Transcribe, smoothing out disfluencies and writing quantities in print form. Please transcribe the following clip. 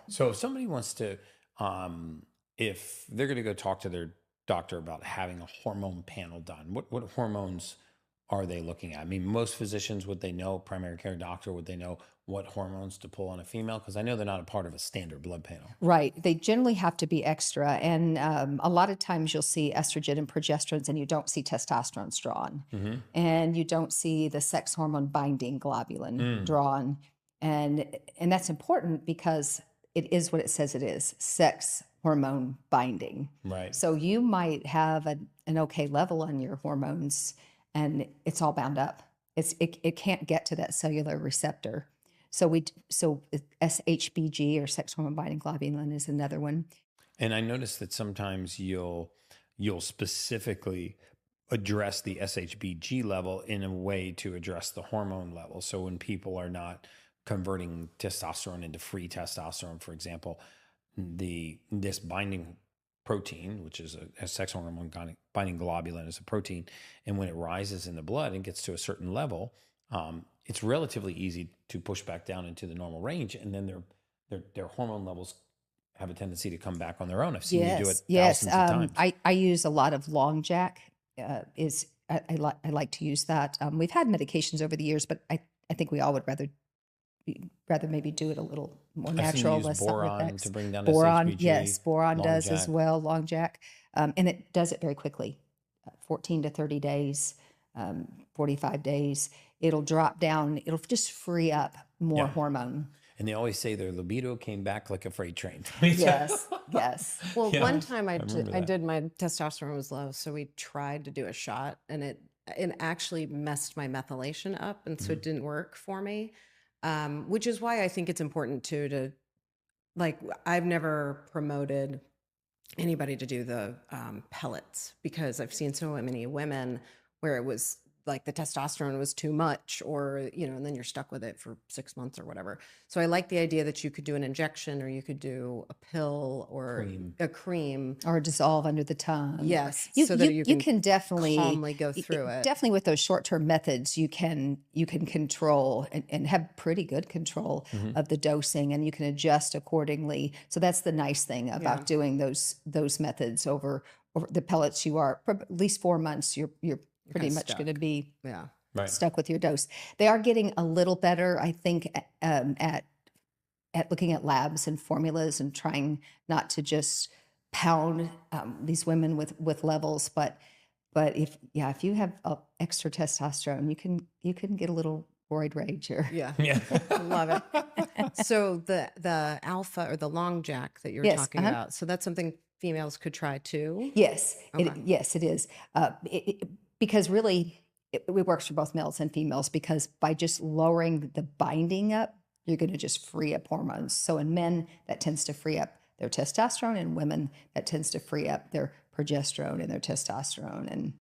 So if somebody wants to, if they're going to go talk to their doctor about having a hormone panel done, what hormones are they looking at? I mean, most physicians, would they know, primary care doctor, would they know what hormones to pull on a female? Because I know they're not a part of a standard blood panel. Right. They generally have to be extra. And a lot of times you'll see estrogen and progesterones and you don't see testosterone drawn. Mm-hmm. And you don't see the sex hormone binding globulin drawn. And that's important because it is what it says it is, sex hormone binding. Right. So you might have an okay level on your hormones and it's all bound up. It can't get to that cellular receptor. So SHBG or sex hormone binding globulin is another one. And I noticed that sometimes you'll specifically address the SHBG level in a way to address the hormone level. So when people are not converting testosterone into free testosterone, for example, this binding protein, which is a sex hormone binding globulin, is a protein, and when it rises in the blood and gets to a certain level, it's relatively easy to push back down into the normal range, and then their hormone levels have a tendency to come back on their own. I've seen you do it thousands of times. I use a lot of long jack. I like to use that. We've had medications over the years, but I think we all would rather maybe do it a little more natural, less side boron effects. to bring down Boron, SHBG. yes, boron long does jack. as well, long jack, and it does it very quickly, 14 to 30 days, 45 days. It'll drop down. It'll just free up more hormone. And they always say their libido came back like a freight train. Yes, yes. Well, Yeah, one time I remember that. did, my testosterone was low, so we tried to do a shot, and it actually messed my methylation up, and so it didn't work for me. Which is why I think it's important too to, like, I've never promoted anybody to do the pellets because I've seen so many women where it was like the testosterone was too much, or, you know, and then you're stuck with it for 6 months or whatever. So I like the idea that you could do an injection, or you could do a pill, or a cream. Or dissolve under the tongue. Yes, so that you can definitely calmly go through it. Definitely with those short-term methods, you can control and have pretty good control of the dosing, and you can adjust accordingly. So that's the nice thing about doing those methods over the pellets. You are for at least 4 months. You're pretty much going to be stuck with your dose. They are getting a little better, I think, at looking at labs and formulas and trying not to just pound these women with levels, but if you have extra testosterone, you can get a little roid rage here. Yeah, love it. So the alpha or the long jack that you're talking about, so that's something females could try too. Yes, it is. Because really, it works for both males and females, because by just lowering the binding up, you're going to just free up hormones. So in men, that tends to free up their testosterone, and women, that tends to free up their progesterone and their testosterone. And